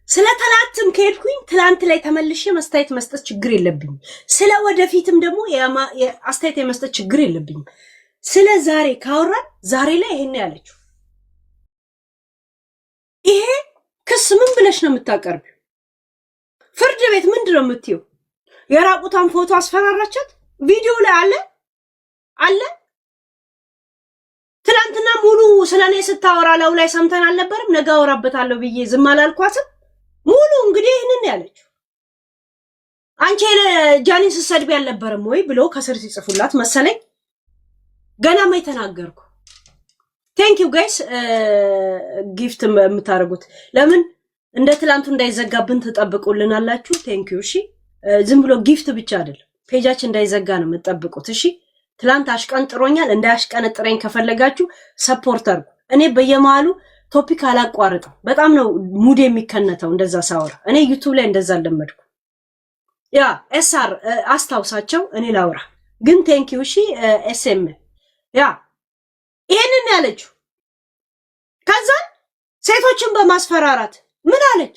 ስለ ትላንትም ከሄድኩኝ ትላንት ላይ ተመልሼ መስታየት መስጠት ችግር የለብኝም። ስለ ወደፊትም ደግሞ አስተያየት የመስጠት ችግር የለብኝም። ስለ ዛሬ ካወራን ዛሬ ላይ ይሄን ያለችው ይሄ ክስ ምን ብለሽ ነው የምታቀርቢው? ፍርድ ቤት ምንድን ነው የምትይው? የራቁታን ፎቶ አስፈራራቻት ቪዲዮ ላይ አለ። ትላንትና ሙሉ ስለኔ ስታወራ ለው ላይ ሰምተን አልነበረም? ነገ አወራበታለሁ ብዬ ዝም አላልኳትም? ሙሉ እንግዲህ ይሄንን ያለችው አንቺ ጃኒን ስትሰድቢ አልነበረም ወይ ብሎ ከስር ሲጽፉላት መሰለኝ። ገና ማይ ተናገርኩ። ቴንክ ዩ ጋይስ ጊፍት የምታረጉት ለምን እንደ ትላንቱ እንዳይዘጋብን ተጠብቁልናላችሁ። ቴንክ ዩ እሺ። ዝም ብሎ ጊፍት ብቻ አይደለም ፔጃችን እንዳይዘጋ ነው የምትጠብቁት እሺ። ትላንት አሽቀንጥሮኛል እንዳያሽቀነጥረኝ ከፈለጋችሁ ሰፖርት አድርጉ። እኔ በየመሃሉ ቶፒክ አላቋርጥም። በጣም ነው ሙድ የሚከነተው እንደዛ ሳወራ። እኔ ዩቲዩብ ላይ እንደዛ አልለመድኩ። ያ ኤስአር አስታውሳቸው እኔ ላውራ ግን ቴንክ ዩ እሺ። ኤስኤም ያ ይሄንን ያለችው ከዛ ሴቶችን በማስፈራራት ምን አለች?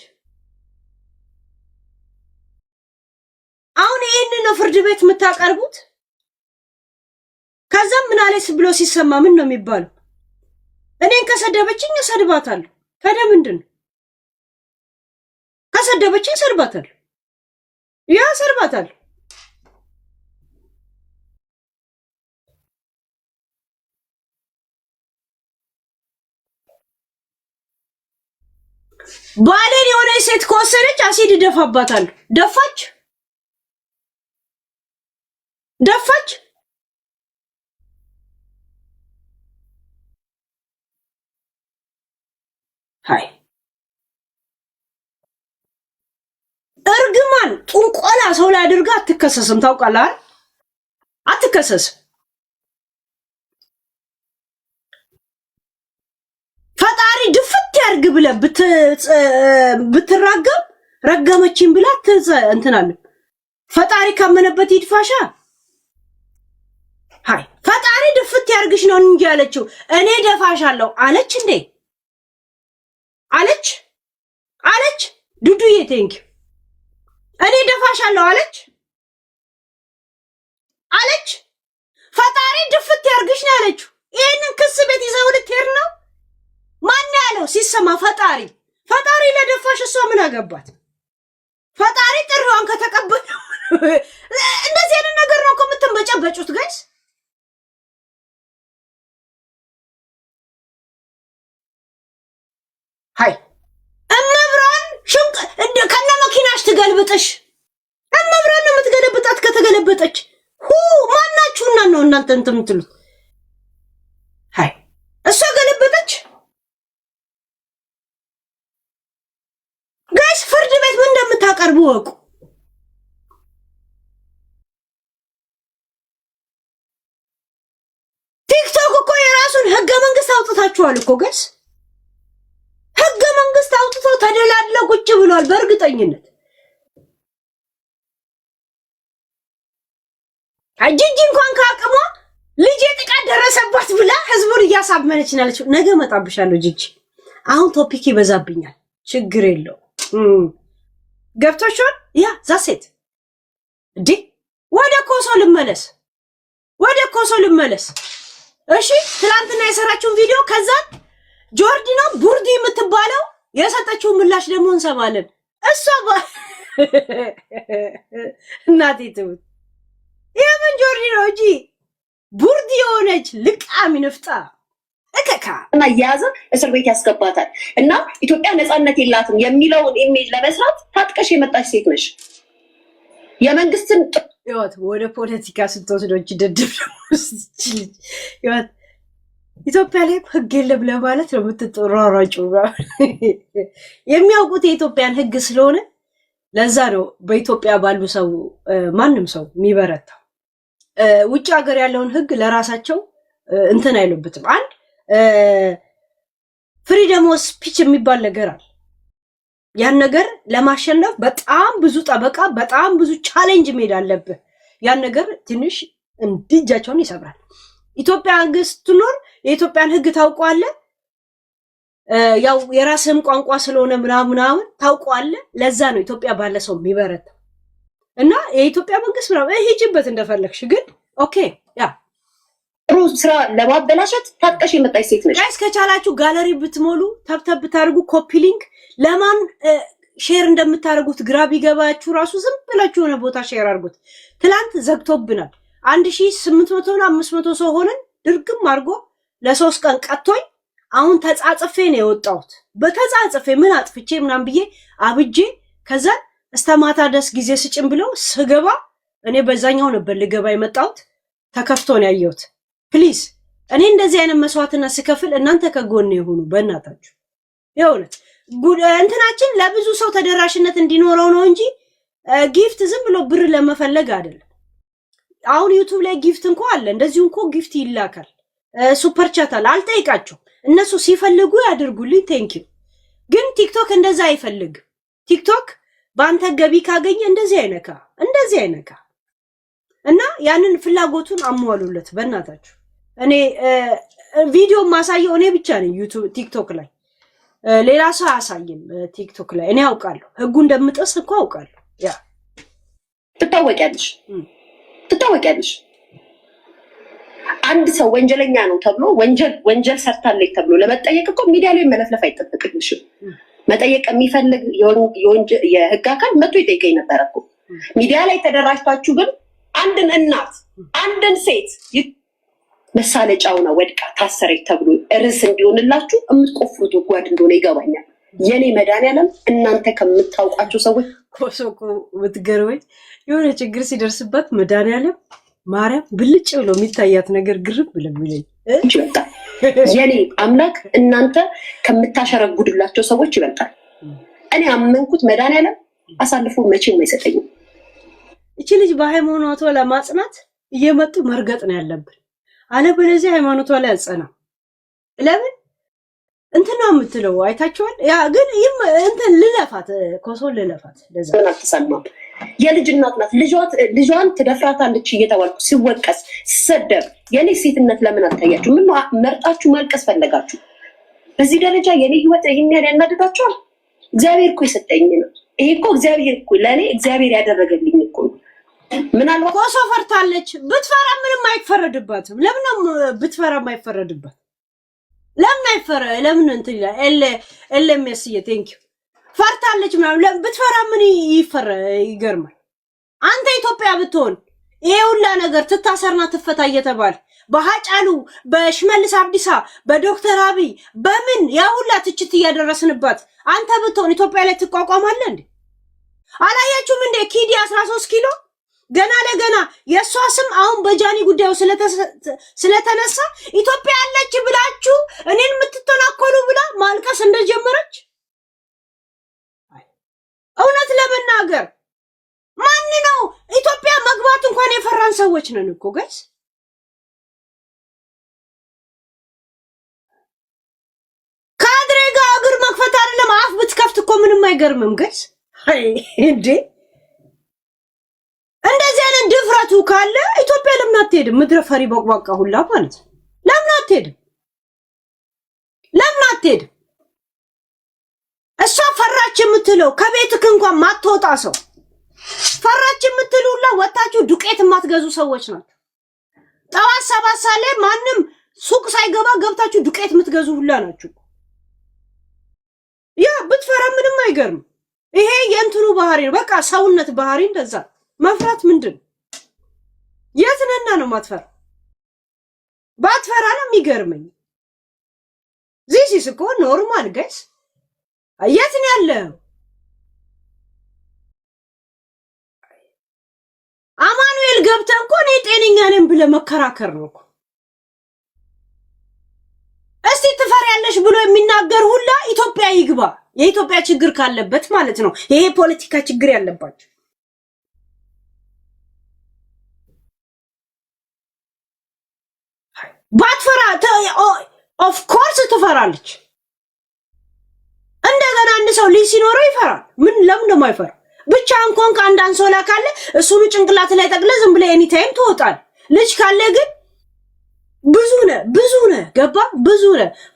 አሁን ይሄንን ነው ፍርድ ቤት የምታቀርቡት? ከዛም ምን አለች ብሎ ሲሰማ ምን ነው የሚባለው? እኔን ከሰደበችኝ እሰድባታለሁ። ታዲያ ምንድን ነው? ከሰደበችኝ እሰድባታለሁ። ያ እሰድባታለሁ። ባሌን የሆነ ሴት ከወሰደች አሲድ ደፋባታለሁ። ደፋች ሃይ እርግማን ጥንቆላ ሰው ላይ አድርጋ አትከሰስም። ታውቃለህ? አትከሰስም። ፈጣሪ ድፍት ያርግ ብለህ ብትራገም ረገመችኝ ብላ እንትናለ ፈጣሪ ካመነበት ይድፋሻ። ሃይ ፈጣሪ ድፍት ያርግሽ ነው እንጂ ያለችው እኔ ደፋሻለሁ አለች እንዴ? አለች ዱዱዬ ቴንክ እኔ ደፋሻለሁ አለች ፈጣሪ ድፍት ያርግሽ ነው ያለችው። ይሄንን ክስ ቤት ይዘው ልትሄድ ነው። ማን ያለው ሲሰማ ፈጣሪ ለደፋሽ እሷ ምን አገባት? ፈጣሪ ጥሪዋን ከተቀበለ እንደዚህ አይነት ነገር ነው እኮ የምትንበጨበጩት ጋይስ። ሃይ እመብራን ሽንቅ ከነ መኪናሽ ትገልብጥሽ። እመብራን ነው የምትገለብጣት። ከተገለበጠች ማናችሁና ነው እናንተ እንትን የምትሉት? ሃይ እሷ ገለበጠች ጋይስ። ፍርድ ቤት ምን እንደምታቀርቡ ወቁ። ቲክቶክ እኮ የራሱን ህገ መንግስት አውጥታችኋል እኮ ጋይስ። ህገ መንግስት አውጥቶ ተደላድለ ቁጭ ብሏል። በእርግጠኝነት ጂጂ እንኳን ከአቅሟ ልጄ ጥቃት ደረሰባት ብላ ህዝቡን እያሳመነች ናለች። ነገ መጣብሻለሁ ጂጂ። አሁን ቶፒክ ይበዛብኛል። ችግር የለው ገብቶሻል? ያ ዛሴት እንዴ ወደ ኮሶ ልመለስ። እሺ ትላንትና የሰራችውን ቪዲዮ ከዛ ጆርዲ ነው ቡርዲ የምትባለው የሰጠችው ምላሽ ደግሞ እንሰማለን። እሷ እናቴ ትሙት የምን ጆርዲ ነው እንጂ ቡርድ የሆነች ልቃሚ ንፍጣ እከካ እና እየያዘ እስር ቤት ያስገባታል። እና ኢትዮጵያ ነፃነት የላትም የሚለውን ኢሜጅ ለመስራት ታጥቀሽ የመጣች ሴት ነሽ። የመንግስትን ይወት ወደ ፖለቲካ ስትወስዶች ደድብ ይወት ኢትዮጵያ ላይ ህግ የለም ለማለት ነው የምትጠራራጩ። የሚያውቁት የኢትዮጵያን ህግ ስለሆነ ለዛ ነው በኢትዮጵያ ባሉ ሰው ማንም ሰው የሚበረታው። ውጭ ሀገር ያለውን ህግ ለራሳቸው እንትን አይሉበትም። አንድ ፍሪደም ኦፍ ስፒች የሚባል ነገር አለ። ያን ነገር ለማሸነፍ በጣም ብዙ ጠበቃ፣ በጣም ብዙ ቻሌንጅ መሄድ አለብህ። ያን ነገር ትንሽ እንዲጃቸውን ይሰብራል። ኢትዮጵያ ህግ ስትኖር የኢትዮጵያን ህግ ታውቀዋለህ። ያው የራስህም ቋንቋ ስለሆነ ምናምን ታውቀዋለህ። ለዛ ነው ኢትዮጵያ ባለ ሰው የሚበረታ እና የኢትዮጵያ መንግስት ምናምን ሂጂበት እንደፈለግሽ፣ ግን ኦኬ ያ ጥሩ ስራ ለማበላሸት ታጥቀሽ የመጣች ሴት ነሽ። ጋይስ ከቻላችሁ ጋለሪ ብትሞሉ ተብተብ ብታርጉ ኮፒ ሊንክ ለማን ሼር እንደምታደርጉት ግራ ቢገባችሁ ራሱ ዝም ብላችሁ የሆነ ቦታ ሼር አድርጉት። ትላንት ዘግቶብናል 1800 እና 500 ሰው ሆነን ድርግም አድርጎ ለ3 ቀን ቀጥቶኝ አሁን ተጻጽፌ ነው የወጣሁት። በተጻጽፌ ምን አጥፍቼ ምናምን ብዬ አብጄ ከዛ እስተማታ ደስ ጊዜ ስጭን ብለው ስገባ እኔ በዛኛው ነበር ልገባ የመጣሁት ተከፍቶ ነው ያየሁት። ፕሊዝ እኔ እንደዚህ አይነት መስዋዕትና ስከፍል እናንተ ከጎኔ የሆኑ በእናታችሁ የእውነት እንትናችን ለብዙ ሰው ተደራሽነት እንዲኖረው ነው እንጂ ጊፍት ዝም ብሎ ብር ለመፈለግ አይደለም። አሁን ዩቲዩብ ላይ ጊፍት እንኳን አለ፣ እንደዚሁ እንኳን ጊፍት ይላካል፣ ሱፐር ቻት አለ። አልጠይቃቸው፣ እነሱ ሲፈልጉ ያድርጉልኝ፣ ቴንኪዩ። ግን ቲክቶክ እንደዛ አይፈልግም። ቲክቶክ በአንተ ገቢ ካገኘ እንደዚህ አይነካ እና ያንን ፍላጎቱን አሟሉለት በእናታችሁ። እኔ ቪዲዮ ማሳየው እኔ ብቻ ነኝ ዩቲዩብ ቲክቶክ ላይ፣ ሌላ ሰው አያሳይም ቲክቶክ ላይ። እኔ አውቃለሁ ህጉ እንደምጥስ እኮ አውቃለሁ። ያ ትታወቂያለሽ። አንድ ሰው ወንጀለኛ ነው ተብሎ ወንጀል ሰርታለች ተብሎ ለመጠየቅ እኮ ሚዲያ ላይ መለፍለፍ አይጠበቅብሽም። መጠየቅ የሚፈልግ የህግ አካል መጥቶ ይጠይቀኝ ነበር እኮ። ሚዲያ ላይ ተደራጅታችሁ ግን አንድን እናት አንድን ሴት መሳለጫው ነው ወድቃ ታሰረች ተብሎ ርዕስ እንዲሆንላችሁ የምትቆፍሩት ጉድጓድ እንደሆነ ይገባኛል። የኔ መድኃኒዓለም እናንተ ከምታውቋቸው ሰዎች ኮሶኮ ምትገርበኝ የሆነ ችግር ሲደርስበት መድኃኒዓለም ማርያም ብልጭ ብሎ የሚታያት ነገር ግርም ብለሚለኝ ይበልጣል። የኔ አምላክ እናንተ ከምታሸረጉድላቸው ሰዎች ይበልጣል። እኔ አመንኩት መድኃኒዓለም አሳልፎ መቼም አይሰጠኝም። እቺ ልጅ በሃይማኖቷ ለማጽናት እየመጡ መርገጥ ነው ያለብን። አለበለዚያ ሃይማኖቷ ላይ አጸና። ለምን እንትና የምትለው አይታችኋል። ያ ግን እንትን ልለፋት ኮሶ ልለፋት ለዛ አልተሰማም። የልጅ እናት ናት። ልጇን ትደፍራታለች እየተባልኩ ሲወቀስ ሲሰደብ የኔ ሴትነት ለምን አልታያችሁ? ምን መርጣችሁ ማልቀስ ፈለጋችሁ? በዚህ ደረጃ የኔ ህይወት ይሄን ያናድዳችኋል? እግዚአብሔር እኮ የሰጠኝ ነው። ይሄ እኮ እግዚአብሔር እኮ ለኔ እግዚአብሔር ያደረገልኝ እኮ ነው። ምናልባት ኮሶ ፈርታለች። ብትፈራ ምንም አይፈረድባትም። ለምን ብትፈራ አይፈረድባት? ለምን አይፈራ? ለምን እንትን ይላል ኤልኤምኤስዬ ቴንኪው ፈርታለች ምናምን ብትፈራ ምን ይገርማል። አንተ ኢትዮጵያ ብትሆን ይሄ ሁላ ነገር ትታሰርና ትፈታ እየተባለ በሃጫሉ በሽመልስ አብዲሳ በዶክተር አብይ በምን ያ ሁላ ትችት እያደረስንባት አንተ ብትሆን ኢትዮጵያ ላይ ትቋቋማለህ እንዴ? አላያችሁም እንዴ ኪዲ 13 ኪሎ ገና ለገና የሷ ስም አሁን በጃኒ ጉዳዩ ስለተነሳ ኢትዮጵያ ያለች ብላችሁ እኔን የምትተናኮሉ ብላ ማልቀስ እንደጀመረች እውነት ለመናገር ማን ነው ኢትዮጵያ መግባት እንኳን የፈራን ሰዎች ነን እኮ ጋይስ። ካድሬ ጋር እግር መክፈት አይደለም አፍ ብትከፍት እኮ ምንም አይገርምም ጋይስ። አይ እንዴ እንደዚህ አይነት ድፍረቱ ካለ ኢትዮጵያ ለምን አትሄድም? ምድረ ፈሪ በቋቋ ሁላ ማለት ለምን አትሄድም? እሷ ፈራች የምትለው ከቤትክ እንኳን ማትወጣ ሰው ፈራች የምትሉ ሁላ ወጣችሁ ዱቄት የማትገዙ ሰዎች ናቸው። ጠዋት 7 ሰዓት ላይ ማንም ሱቅ ሳይገባ ገብታችሁ ዱቄት የምትገዙ ሁላ ናችሁ። ያ ብትፈራ ምንም አይገርም። ይሄ የእንትኑ ባህሪ ነው። በቃ ሰውነት ባህሪ እንደዛ። መፍራት ምንድን የት ነና ነው ማትፈራ? ባትፈራ ነው የሚገርመኝ። ዚስ እኮ ኖርማል ጋይስ። የት ነው ያለው? አማኑኤል ገብተህ እኮ እኔ ጤነኛ ነኝ ብለህ መከራከር ነው እኮ። እስቲ ትፈሪያለሽ ብሎ የሚናገር ሁላ ኢትዮጵያ ይግባ። የኢትዮጵያ ችግር ካለበት ማለት ነው። ይሄ ፖለቲካ ችግር ያለባቸው ባትፈራ ኦፍ ኮርስ ትፈራለች። እንደገና አንድ ሰው ልጅ ሲኖረው ይፈራል። ለምን ደሞ አይፈራ? ብቻ እንኳን ከአንድ አንሶላ ካለ እሱኑ ጭንቅላት ላይ ጠቅለህ ዝም ብለህ ኤኒ ታይም ትወጣል። ልጅ ካለ ግን ብዙ ነህ ገባ?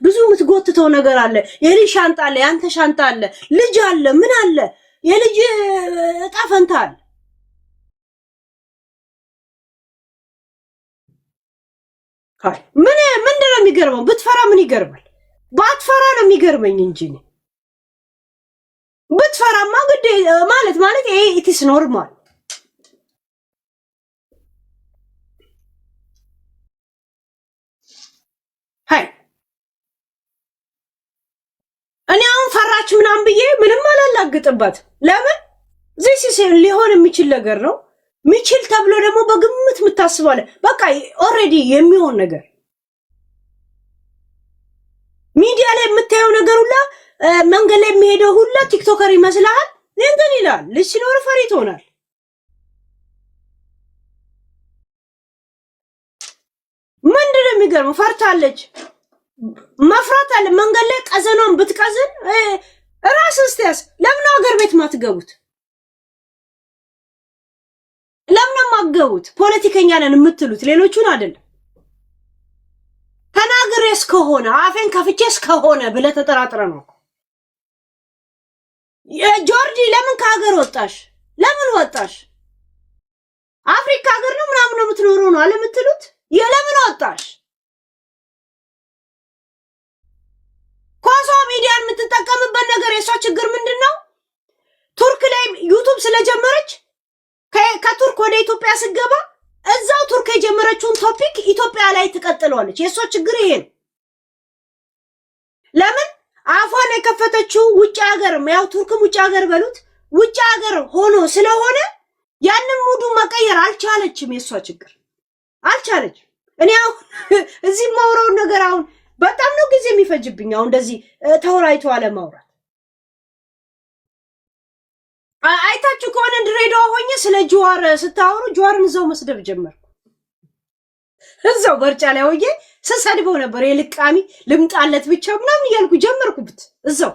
ብዙ የምትጎትተው ነገር አለ። የልጅ ሻንጣ አለ፣ ያንተ ሻንጣ አለ፣ ልጅ አለ፣ ምን አለ፣ የልጅ እጣ ፈንታ አለ። ምንድን ነው የሚገርመው? ብትፈራ ምን ይገርማል? ባትፈራ ነው የሚገርመኝ እንጂ ብትፈራማ ግዴ ማለት ይሄ ኢትስ ኖርማል። እኔ አሁን ፈራች ምናምን ብዬ ምንም አላላግጥባት። ለምን ዚስ ሊሆን የሚችል ነገር ነው። ሚችል ተብሎ ደግሞ በግምት የምታስባለ በቃ ኦልሬዲ የሚሆን ነገር ሚዲያ ላይ የምታየው ነገር ሁላ መንገድ ላይ የሚሄደው ሁላ ቲክቶከር ይመስልሃል? እንትን ይላል። ልጅ ሲኖር ፈሪ ትሆናል። ምንድን ነው የሚገርመው? ፈርታለች። መፍራት አለ። መንገድ ላይ ቀዘኗን ብትቀዝን ራስን ስትያዝ ለምን ሀገር ቤት ማትገቡት? ለምን ማገቡት? ፖለቲከኛ ነን የምትሉት ሌሎቹን አይደለም። ተናግሬስ ከሆነ አፌን ከፍቼስ ከሆነ ብለህ ተጠራጥረ ነው። ጆርጂ ለምን ከሀገር ወጣሽ? ለምን ወጣሽ? አፍሪካ ሀገር ነው ምናምን ነው የምትኖረው ነው አለ የምትሉት? ለምን ወጣሽ? ኳሷ ሚዲያን የምትጠቀምበት ነገር የሷ ችግር ምንድነው? ቱርክ ላይ ዩቲዩብ ስለጀመረች ከቱርክ ወደ ኢትዮጵያ ስገባ እዛው ቱርክ የጀመረችውን ቶፒክ ኢትዮጵያ ላይ ትቀጥለዋለች። የሷ ችግር ይሄ ነው። ለምን አፏን የከፈተችው ውጭ ሀገር ያው ቱርክም ውጭ ሀገር በሉት ውጭ ሀገር ሆኖ ስለሆነ ያንን ሙዱ መቀየር አልቻለችም። የሷ ችግር አልቻለችም። እኔ አሁን እዚህ ማውራውን ነገር አሁን በጣም ነው ጊዜ የሚፈጅብኝ። አሁን እንደዚህ ተወራይቶ አለማውራት አይታችሁ ከሆነ ድሬዳዋ ሆኜ ስለ ጀዋር ስታወሩ ጀዋርን እዛው መስደብ ጀመርኩ። እዛው በርጫ ላይ ሆኜ ስሰድበው ነበር። የልቃሚ ልምጣለት ብቻ ምናምን እያልኩ ጀመርኩበት እዛው